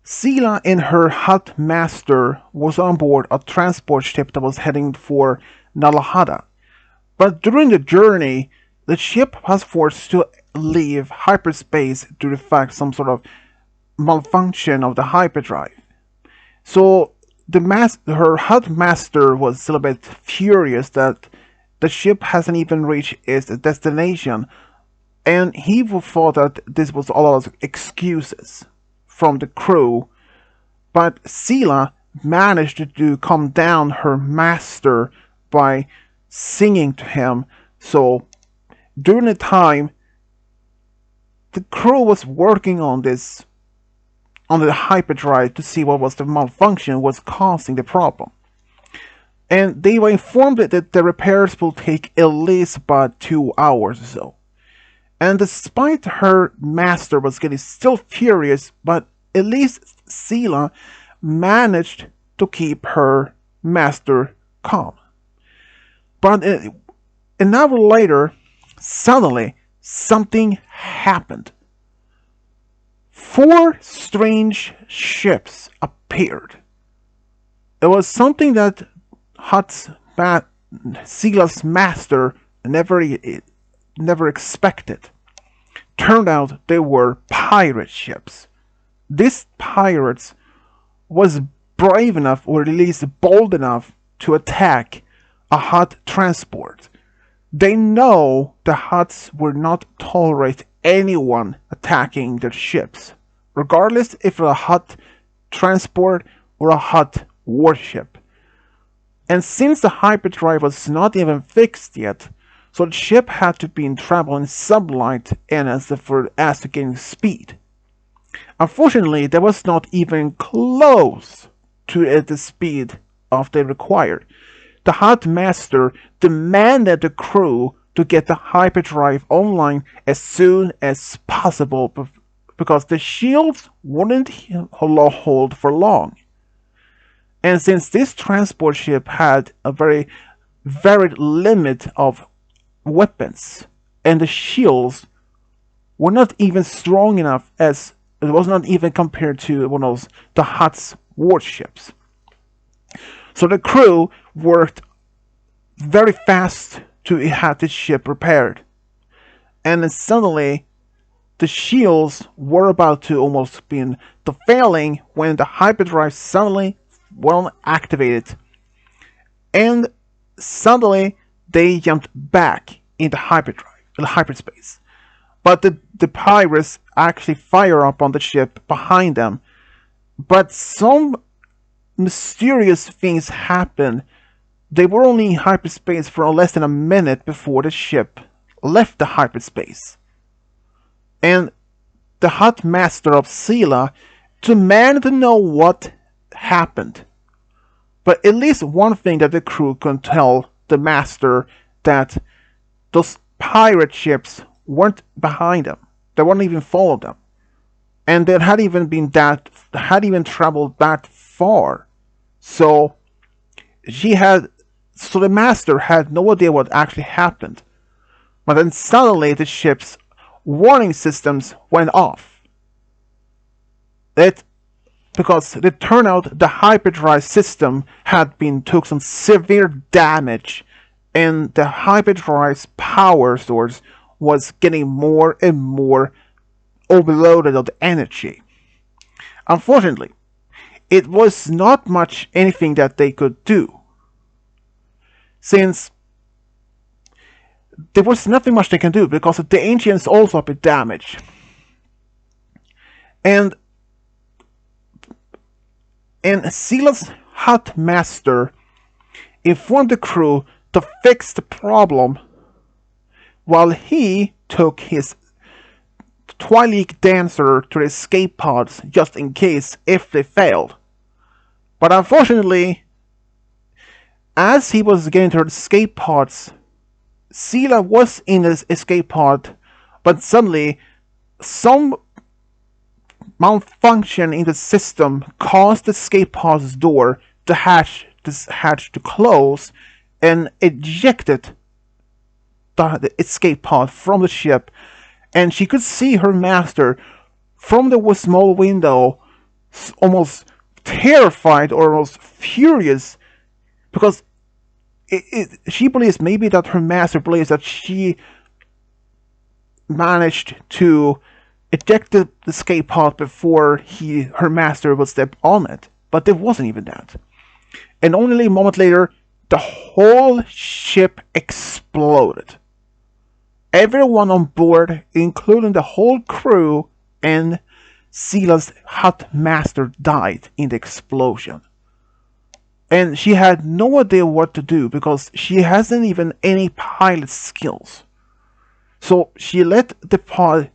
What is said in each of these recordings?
Zela and her hut master was on board a transport ship that was heading for Nalahada. But during the journey, the ship was forced to leave hyperspace due to the fact some sort of malfunction of the hyperdrive. So her hut master was a little bit furious that the ship hasn't even reached its destination, and he thought that this was all excuses from the crew. But Zela managed to calm down her master by singing to him. So during the time, the crew was working on the hyperdrive to see what was the malfunction was causing the problem. And they were informed that the repairs will take at least about 2 hours or so. And despite her master was getting still furious, but at least Zela managed to keep her master calm. But an hour later, suddenly something happened. 4 strange ships appeared. It was something that Zela's master never expected. Turned out they were pirate ships. These pirates was brave enough, or at least bold enough, to attack a hut transport. They know the huts will not tolerate anyone attacking their ships, regardless if it's a hut transport or a hut warship. And since the hyperdrive was not even fixed yet, so the ship had to be in traveling sublight and as to gain speed. Unfortunately, that was not even close to the speed of they required. The hut master demanded the crew to get the hyperdrive online as soon as possible because the shields wouldn't hold for long. And since this transport ship had a very limit of weapons, and the shields were not even strong enough, as it was not even compared to one of the hut's warships. So the crew worked very fast to have the ship repaired. And then suddenly, the shields were about to almost be failing when the hyperdrive suddenly activated. And suddenly, they jumped back into hyperspace. But the pirates actually fire up on the ship behind them. But some mysterious things happened. They were only in hyperspace for less than a minute before the ship left the hyperspace. And the hut master of Zela demanded to know what happened. But at least one thing that the crew could tell the master, that those pirate ships weren't behind them. They wouldn't even follow them. And they hadn't even traveled that far. So the master had no idea what actually happened. But then suddenly the ship's warning systems went off. Because it turned out the hyperdrive system took some severe damage, and the hyperdrive's power source was getting more and more overloaded of the energy. Unfortunately, it was not much anything that they could do, since there was nothing much they can do because the engines also have been damaged. And Zela's hut master informed the crew to fix the problem while he took his Twilight Dancer to the escape pods just in case if they failed. But unfortunately, as he was getting to the escape pods, Zela was in the escape pod, but suddenly some malfunction in the system caused the escape pod's door to hatch to close and ejected the escape pod from the ship, and she could see her master from the small window almost terrified or almost furious because she believes maybe that her master believes that she managed to eject the escape pod before her master would step on it. But there wasn't even that. And only a moment later, the whole ship exploded. Everyone on board, including the whole crew and Zela's hut master, died in the explosion. And she had no idea what to do because she hasn't even any pilot skills. So she let the pod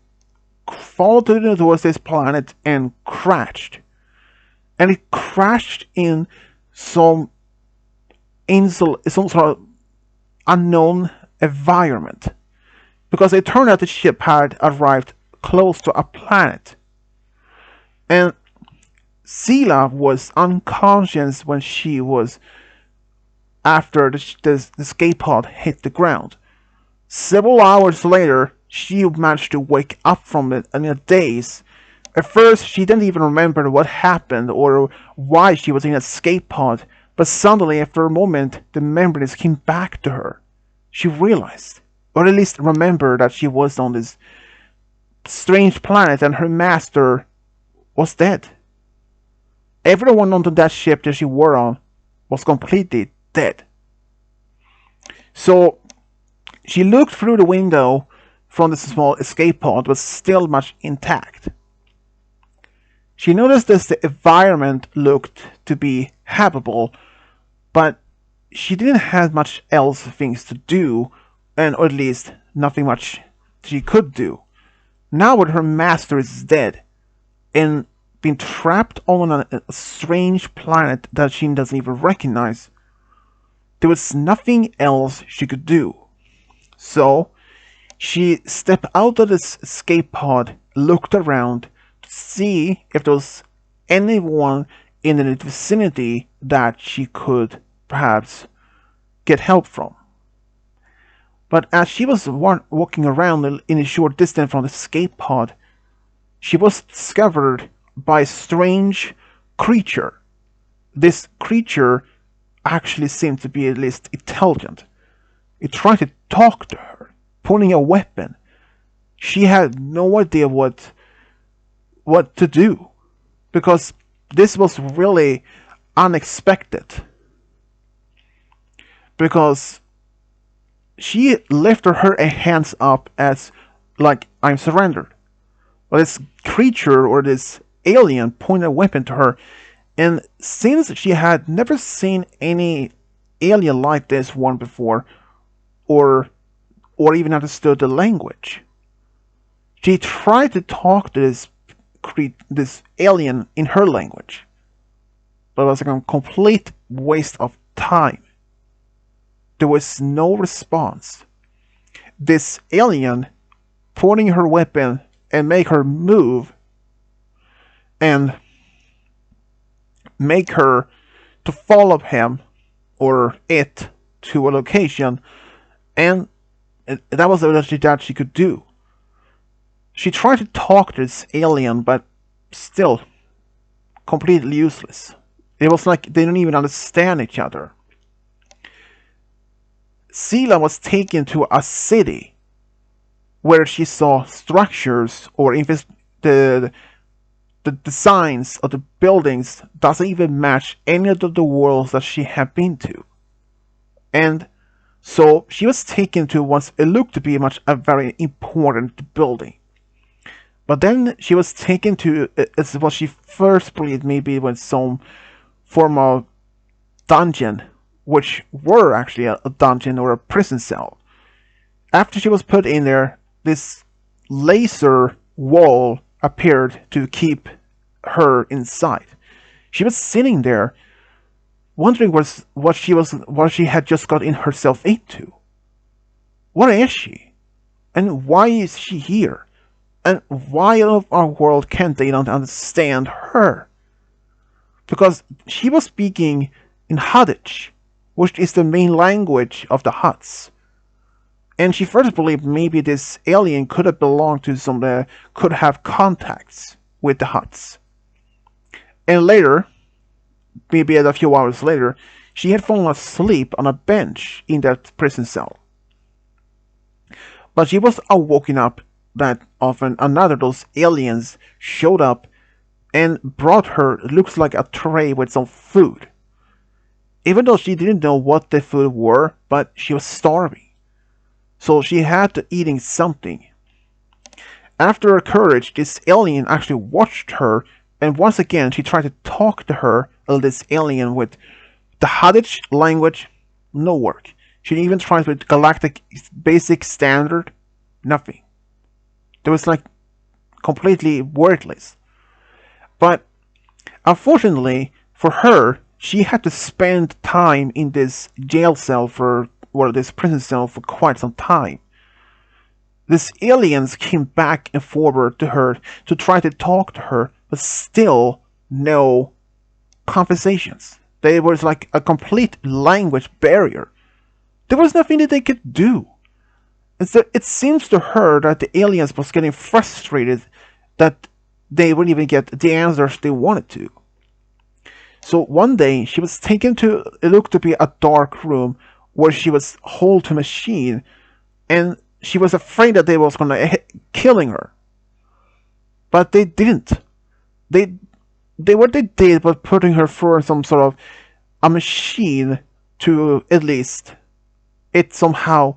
fall towards this planet and crashed. And it crashed in some sort of unknown environment. Because it turned out the ship had arrived close to a planet. And Zela was unconscious when she was after the escape pod hit the ground. Several hours later, she managed to wake up from it in a daze. At first, she didn't even remember what happened or why she was in an escape pod, but suddenly, after a moment, the memories came back to her. She realized, or at least remembered, that she was on this strange planet and her master was dead. Everyone on that ship that she were on was completely dead. So she looked through the window from the small escape pod, was still much intact. She noticed that the environment looked to be habitable, but she didn't have much else things to do, and or at least nothing much she could do. Now that her master is dead and been trapped on a strange planet that she doesn't even recognize, there was nothing else she could do. So she stepped out of this escape pod, looked around to see if there was anyone in the vicinity that she could perhaps get help from. But as she was walking around in a short distance from the escape pod, she was discovered by a strange creature. This creature actually seemed to be at least intelligent. It tried to talk to her, pointing a weapon. She had no idea what to do, because this was really unexpected. Because she lifted her hands up as like, I'm surrendered. But this creature or this alien pointed a weapon to her, and since she had never seen any alien like this one before, or even understood the language, she tried to talk to this alien in her language, but it was a complete waste of time. There was no response. This alien pointing her weapon and make her move and make her to follow him or it to a location, and that was all that she could do. She tried to talk to this alien, but still completely useless. It was like they didn't even understand each other. Zela was taken to a city where she saw structures or the designs of the buildings doesn't even match any of the worlds that she had been to. And so she was taken to what it looked to be a very important building. But then she was taken to what she first believed maybe was some form of dungeon, which were actually a dungeon or a prison cell. After she was put in there, this laser wall appeared to keep her inside. She was sitting there, wondering what she had just got in herself into. What is she? And why is she here? And why of our world can't they not understand her? Because she was speaking in Huttich, which is the main language of the Hutts. And she first believed maybe this alien could have belonged to could have contacts with the Hutts. And later, maybe a few hours later, she had fallen asleep on a bench in that prison cell. But she was woken up that often another of those aliens showed up and brought her, looks like a tray with some food. Even though she didn't know what the food were, but she was starving. So she had to eating something. After her courage, this alien actually watched her, and once again she tried to talk to her, this alien with the Haddish language, no work. She even tried with Galactic Basic Standard, nothing. It was like completely worthless. But unfortunately for her, she had to spend time in this jail cell this prison cell for quite some time. These aliens came back and forward to her to try to talk to her, but still no conversations. There was like a complete language barrier. There was nothing that they could do. And so it seems to her that the aliens was getting frustrated that they wouldn't even get the answers they wanted to. So one day she was taken to it looked to be a dark room where she was hold to a machine, and she was afraid that they was gonna killing her. But they didn't. They what they did was putting her through some sort of a machine to at least it somehow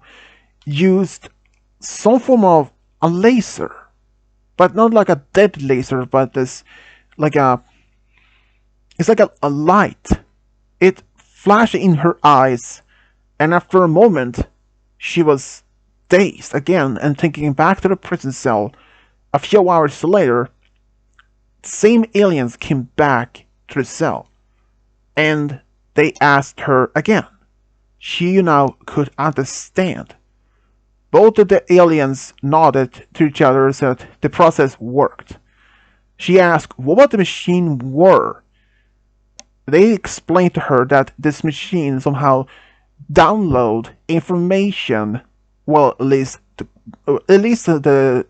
used some form of a laser, but not like a dead laser, but this like a it's like a light. It flashed in her eyes, and after a moment, she was dazed again and thinking back to the prison cell. A few hours later, same aliens came back to the cell, and they asked her again. She now could understand. Both of the aliens nodded to each other and said the process worked. She asked what the machine were. They explained to her that this machine somehow download information. Well, at least they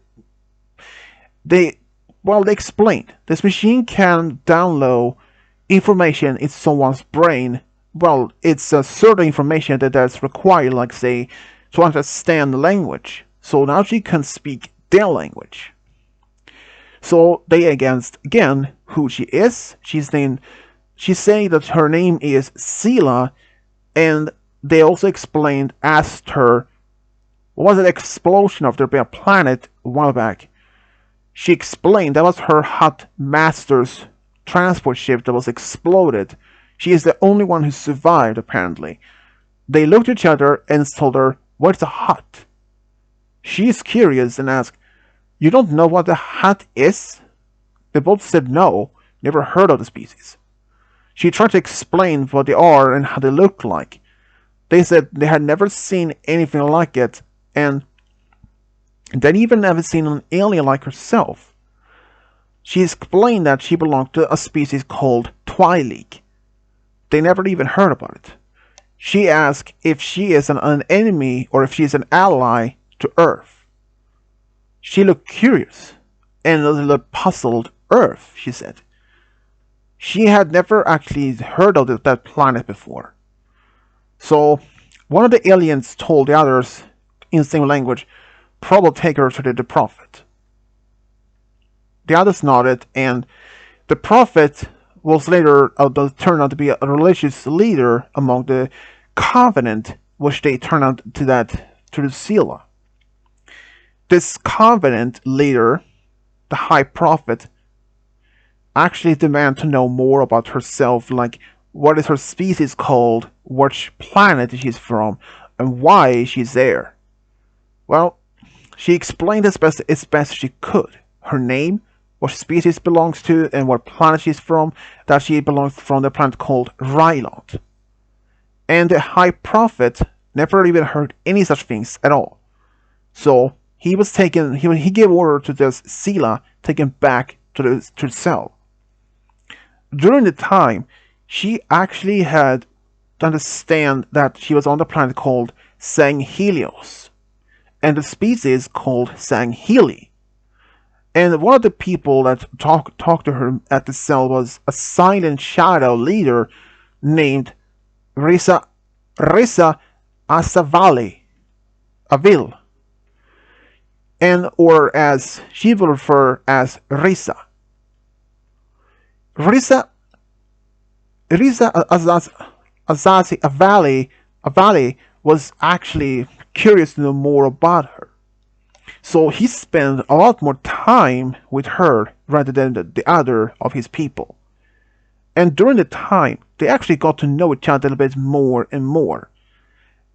they explained this machine can download information in someone's brain. Well, it's a certain information that's required, like say, to understand the language. So now she can speak their language. So they again who she is. She's saying that her name is Zela, and they also asked her, was an explosion of their planet a while back. She explained that was her hot master's transport ship that was exploded. She is the only one who survived, apparently. They looked at each other and told her, what's a hut? She is curious and asked, you don't know what a hut is? They both said no, never heard of the species. She tried to explain what they are and how they look like. They said they had never seen anything like it, and they'd even never seen an alien like herself. She explained that she belonged to a species called Twi'lek. They never even heard about it. She asked if she is an enemy or if she is an ally to Earth. She looked curious and a little puzzled. Earth, she said. She had never actually heard of that planet before. So one of the aliens told the others in the same language, probably take her to the prophet. The others nodded, and the prophet was later turned out to be a religious leader among the covenant, which they turned out to the Zela. This covenant leader, the high prophet, actually demand to know more about herself, like what is her species called, which planet she's from, and why she's there. Well, she explained as best she could. Her name, what species belongs to, and what planet she's from, that she belongs from the planet called Rylot. And the High Prophet never even heard any such things at all. So he was taken, he gave order to this Zela taken back to the cell. During the time, she actually had to understand that she was on the planet called Sanghelios, and the species called Sangheli. And one of the people that talked to her at the cell was a silent shadow leader named Resa Resa Azavayl, Avil, and or as she will refer as Risa. Risa Risa Azavayl was actually curious to know more about her. So he spent a lot more time with her rather than the other of his people. And during the time, they actually got to know each other a little bit more and more.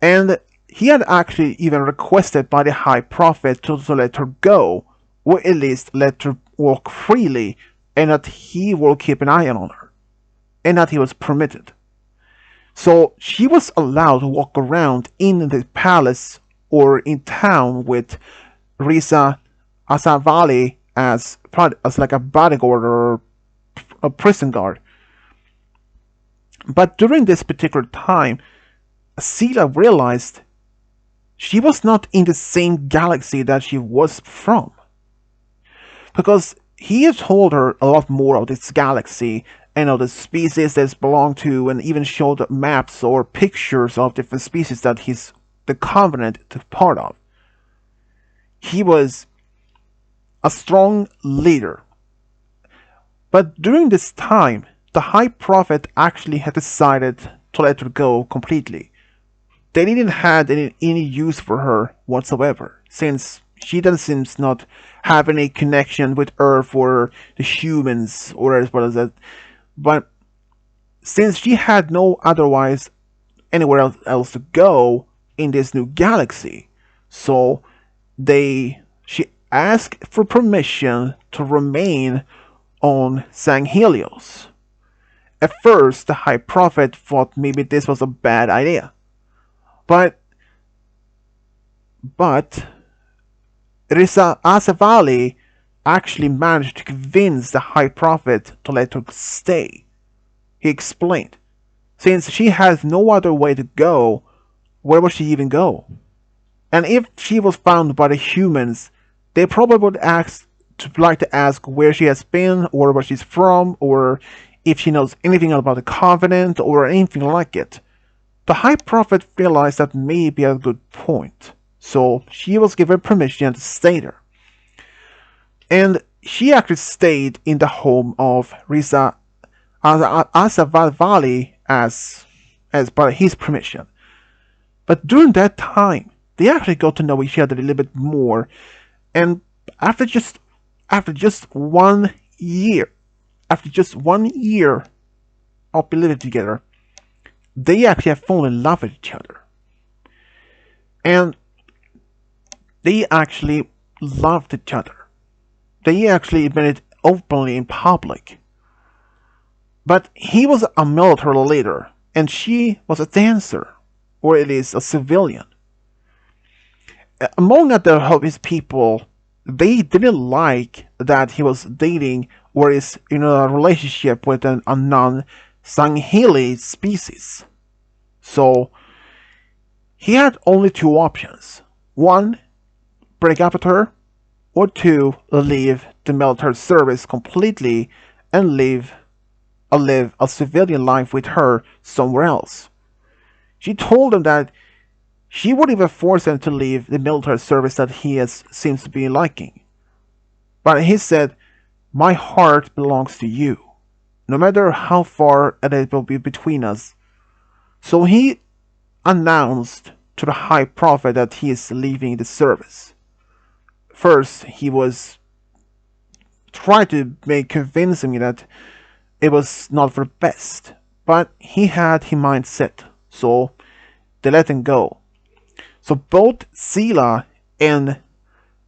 And he had actually even requested by the high prophet to let her go, or at least let her walk freely, and that he will keep an eye on her, and that he was permitted. So she was allowed to walk around in the palace or in town with Resa Azavayl as like a bodyguard or a prison guard. But during this particular time, Zela realized she was not in the same galaxy that she was from. Because he had told her a lot more of this galaxy and of the species that it belonged to, and even showed maps or pictures of different species that the Covenant took part of. He was a strong leader. But during this time, the High Prophet actually had decided to let her go completely. They didn't have any use for her whatsoever, since she doesn't seem not have any connection with Earth or the humans or as well as that. But since she had no otherwise anywhere else to go in this new galaxy, so she asked for permission to remain on Sanghelios. At first, the High Prophet thought maybe this was a bad idea. But Resa Azavayl actually managed to convince the High Prophet to let her stay. He explained, since she has no other way to go, where would she even go? And if she was found by the humans, they probably would like to ask where she has been, or where she's from, or if she knows anything about the Covenant, or anything like it. The High Prophet realized that may be a good point, so she was given permission to stay there. And she actually stayed in the home of Resa Azavayl as by his permission. But during that time, they actually got to know each other a little bit more, and after just 1 year, after just 1 year of living together, they actually have fallen in love with each other. And they actually loved each other. They actually admitted it openly in public. But he was a military leader, and she was a dancer, or at least a civilian. Among other of his people, they didn't like that he was dating or is in a relationship with a non-Sangheli species. So he had only two options. One, break up with her, or two, leave the military service completely and live a civilian life with her somewhere else. She told him that she would even force him to leave the military service that seems to be liking. But he said, "My heart belongs to you, no matter how far it will be between us." So he announced to the High Prophet that he is leaving the service. First, he was trying to convince me that it was not for the best, but he had his mind set, so they let him go. So both Zela and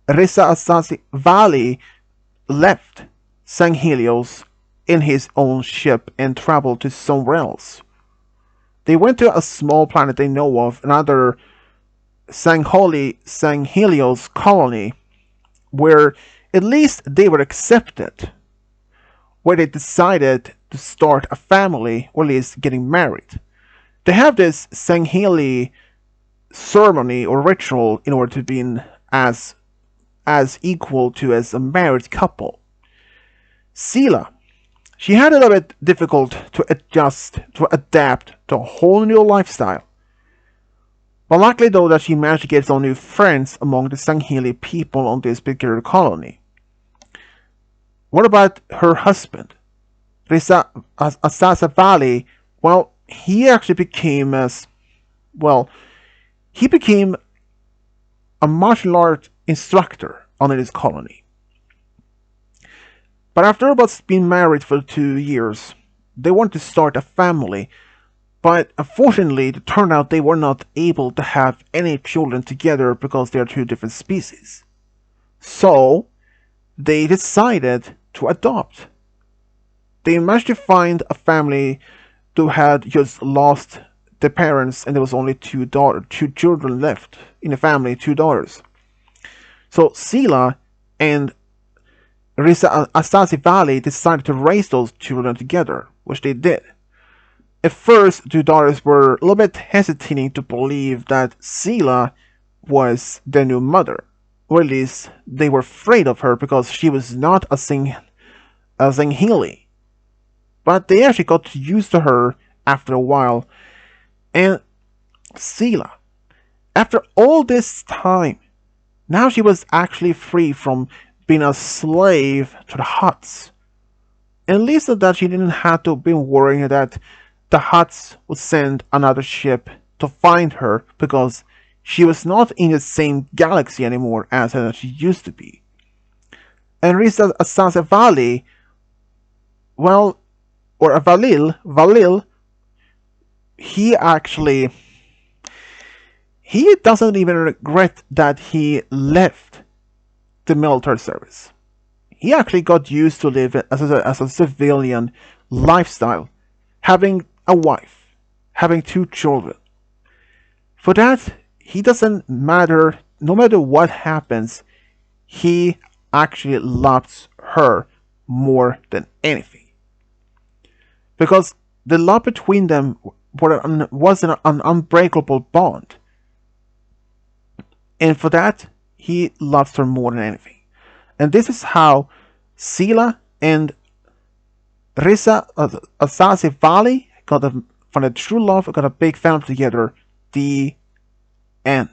Resa Azavayl left Sanghelios in his own ship and traveled to somewhere else. They went to a small planet they know of, another Sanghelios colony, where at least they were accepted, where they decided to start a family, or at least getting married. They have this Sangheli ceremony or ritual in order to be as as equal to as a married couple. Zela, she had a little bit difficult to adjust, to adapt to a whole new lifestyle. But luckily though that she managed to get some new friends among the Sangheili people on this particular colony. What about her husband? Resa Azavayl, well, he actually became as, well, he became a martial art instructor on this colony. But after about being married for 2 years, they wanted to start a family, but unfortunately it turned out they were not able to have any children together because they are two different species. So, they decided to adopt. They managed to find a family who had just lost their parents, and there was only two children left in the family, two daughters. So Zela and Resa Azavayl decided to raise those children together, which they did. At first, the daughters were a little bit hesitating to believe that Zela was their new mother, or at least they were afraid of her because she was not a Sangheili. But they actually got used to her after a while, and Zela, after all this time, now she was actually free from being a slave to the Huts. At least that she didn't have to be worrying that the Huts would send another ship to find her because she was not in the same galaxy anymore as she used to be. And Resa Azavayl, well, or Valil, he actually, he doesn't even regret that he left the military service. He actually got used to live as a civilian lifestyle, having a wife, having two children. For that, he doesn't matter, no matter what happens, he actually loves her more than anything. Because the love between them was an unbreakable bond. And for that, he loves her more than anything. And this is how Zela and Resa Azavayl got from a true love, got a big family together. The end.